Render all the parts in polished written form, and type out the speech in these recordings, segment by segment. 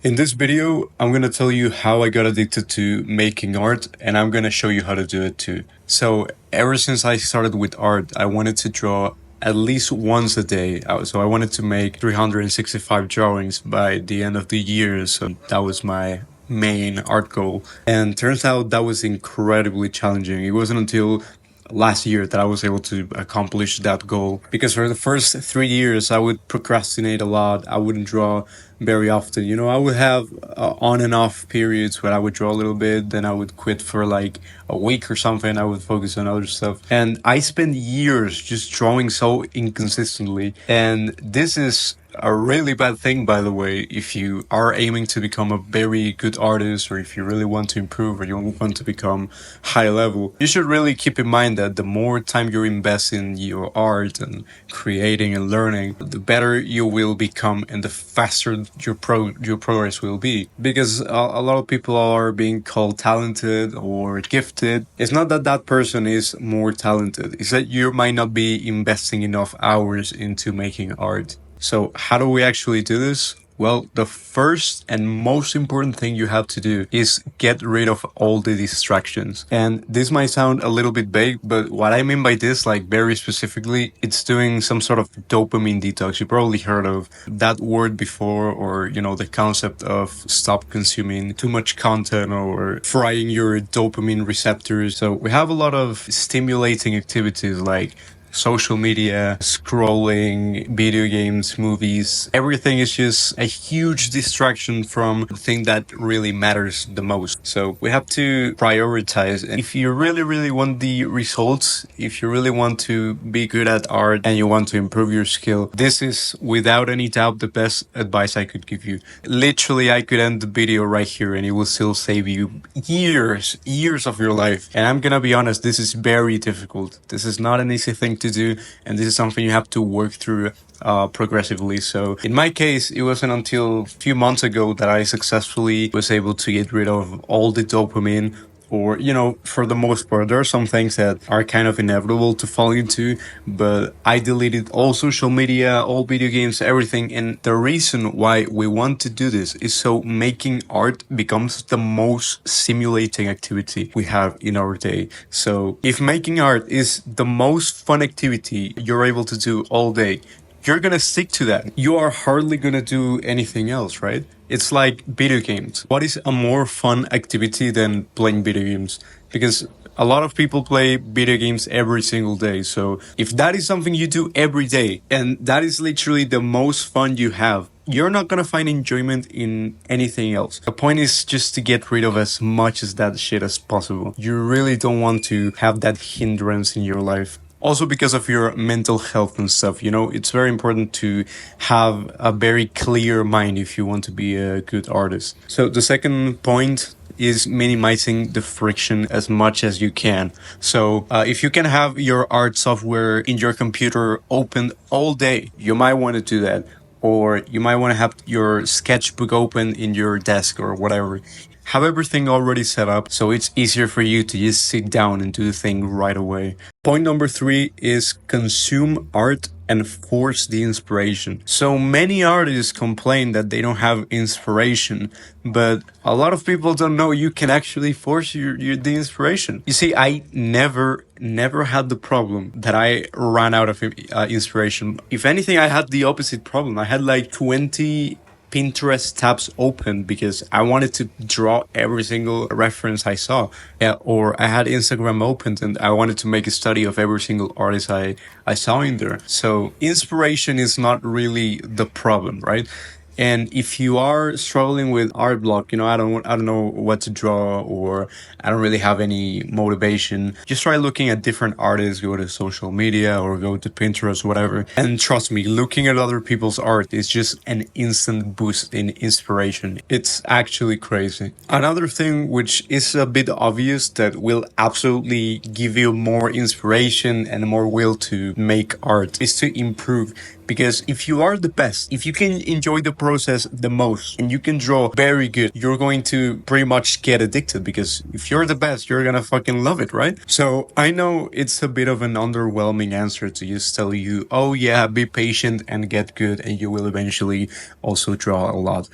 In this video, I'm gonna tell you how I got addicted to making art, and I'm gonna show you how to do it too. So, ever since I started with art, I wanted to draw at least once a day. So I wanted to make 365 drawings by the end of the year. So that was my main art goal. And turns out that was incredibly challenging. It wasn't until last year that I was able to accomplish that goal, because for the first 3 years I would procrastinate a lot. I wouldn't draw very often. I would have on and off periods where I would draw a little bit, then I would quit for like a week or something. I would focus on other stuff, and I spent years just drawing so inconsistently. And this is a really bad thing, by the way, if you are aiming to become a very good artist, or if you really want to improve, or you want to become high level. You should really keep in mind that the more time you invest in your art and creating and learning, the better you will become and the faster your progress will be. Because a lot of people are being called talented or gifted. It's not that that person is more talented, it's that you might not be investing enough hours into making art. So how do we actually do this? Well, the first and most important thing you have to do is get rid of all the distractions. And this might sound a little bit vague, but what I mean by this, like very specifically, it's doing some sort of dopamine detox. You probably heard of that word before, or, the concept of stop consuming too much content or frying your dopamine receptors. So we have a lot of stimulating activities like social media, scrolling, video games, movies. Everything is just a huge distraction from the thing that really matters the most. So we have to prioritize. And if you really, really want the results, if you really want to be good at art and you want to improve your skill, this is without any doubt the best advice I could give you. Literally, I could end the video right here and it will still save you years of your life. And I'm gonna be honest, this is very difficult. This is not an easy thing to do, and this is something you have to work through progressively. So in my case, it wasn't until a few months ago that I successfully was able to get rid of all the dopamine. Or, for the most part, there are some things that are kind of inevitable to fall into, but I deleted all social media, all video games, everything. And the reason why we want to do this is so making art becomes the most stimulating activity we have in our day. So if making art is the most fun activity you're able to do all day, you're gonna stick to that. You are hardly gonna do anything else, right? It's like video games. What is a more fun activity than playing video games? Because a lot of people play video games every single day. So if that is something you do every day, and that is literally the most fun you have, you're not gonna find enjoyment in anything else. The point is just to get rid of as much of that shit as possible. You really don't want to have that hindrance in your life. Also, because of your mental health and stuff, it's very important to have a very clear mind if you want to be a good artist. So the second point is minimizing the friction as much as you can. So if you can have your art software in your computer open all day, you might want to do that. Or you might want to have your sketchbook open in your desk or whatever. Have everything already set up so it's easier for you to just sit down and do the thing right away. Point number 3 is consume art and force the inspiration. So many artists complain that they don't have inspiration, but a lot of people don't know you can actually force the inspiration. You see, I never had the problem that I ran out of inspiration. If anything, I had the opposite problem. I had like 20 Pinterest tabs open because I wanted to draw every single reference I saw. Or I had Instagram opened and I wanted to make a study of every single artist I saw in there. So inspiration is not really the problem, right? And if you are struggling with art block, I don't know what to draw, or I don't really have any motivation, just try looking at different artists, go to social media or go to Pinterest, whatever. And trust me, looking at other people's art is just an instant boost in inspiration. It's actually crazy. Another thing which is a bit obvious that will absolutely give you more inspiration and more will to make art is to improve. Because if you are the best, if you can enjoy the process the most and you can draw very good, you're going to pretty much get addicted, because if you're the best, you're gonna fucking love it, right? So I know it's a bit of an underwhelming answer to just tell you, oh yeah, be patient and get good and you will eventually also draw a lot.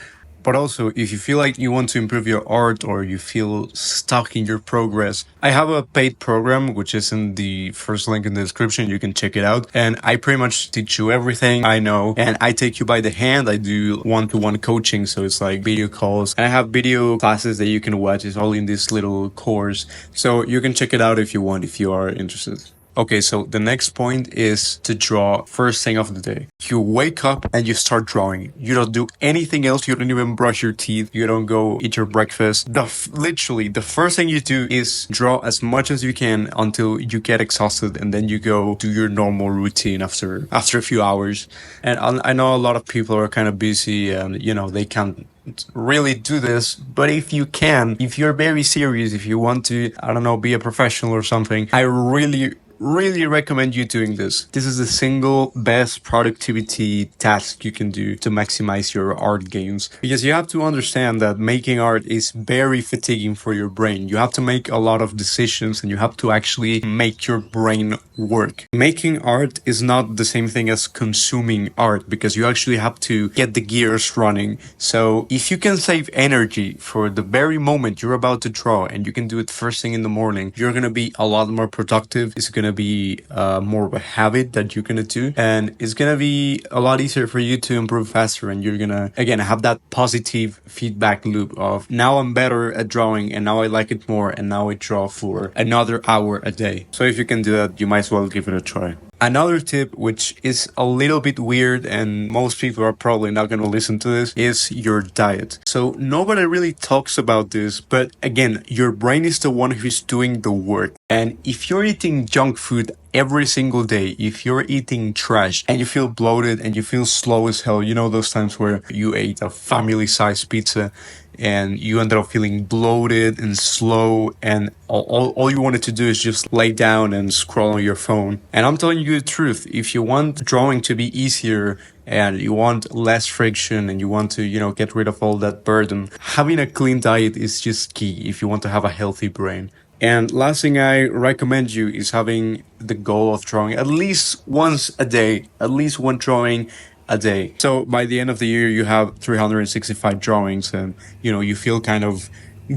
But also, if you feel like you want to improve your art or you feel stuck in your progress, I have a paid program, which is in the first link in the description. You can check it out. And I pretty much teach you everything I know. And I take you by the hand. I do one-to-one coaching. So it's like video calls. And I have video classes that you can watch. It's all in this little course. So you can check it out if you want, if you are interested. Okay, so the next point is to draw first thing of the day. You wake up and you start drawing. You don't do anything else. You don't even brush your teeth. You don't go eat your breakfast. Literally, the first thing you do is draw as much as you can until you get exhausted, and then you go do your normal routine after a few hours. And I know a lot of people are kind of busy and, they can't really do this, but if you're very serious, if you want to, I don't know, be a professional or something, I really recommend you doing this. This is the single best productivity task you can do to maximize your art gains, because you have to understand that making art is very fatiguing for your brain. You have to make a lot of decisions and you have to actually make your brain work. Making art is not the same thing as consuming art, because you actually have to get the gears running. So if you can save energy for the very moment you're about to draw and you can do it first thing in the morning, you're going to be a lot more productive. It's going to be more of a habit that you're going to do, and it's going to be a lot easier for you to improve faster, and you're going to again have that positive feedback loop of now I'm better at drawing and now I like it more and now I draw for another hour a day. So if you can do that, you might as well give it a try. Another tip, which is a little bit weird and most people are probably not going to listen to this, is your diet. So nobody really talks about this, but again, your brain is the one who's doing the work. And if you're eating junk food every single day, if you're eating trash and you feel bloated and you feel slow as hell, those times where you ate a family-sized pizza and you ended up feeling bloated and slow, and all you wanted to do is just lay down and scroll on your phone. And I'm telling you the truth, if you want drawing to be easier and you want less friction and you want to, get rid of all that burden, having a clean diet is just key if you want to have a healthy brain. And last thing I recommend you is having the goal of drawing at least once a day, at least one drawing a day. So by the end of the year, you have 365 drawings and, you feel kind of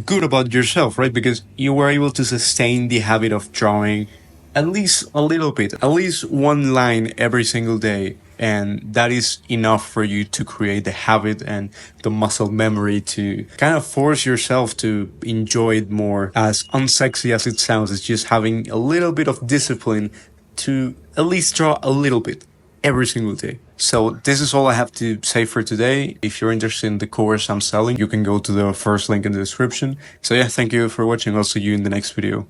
good about yourself, right? Because you were able to sustain the habit of drawing at least a little bit, at least one line every single day. And that is enough for you to create the habit and the muscle memory to kind of force yourself to enjoy it more. As unsexy as it sounds, it's just having a little bit of discipline to at least draw a little bit every single day. So this is all I have to say for today. If you're interested in the course I'm selling, you can go to the first link in the description. So yeah, thank you for watching. I'll see you in the next video.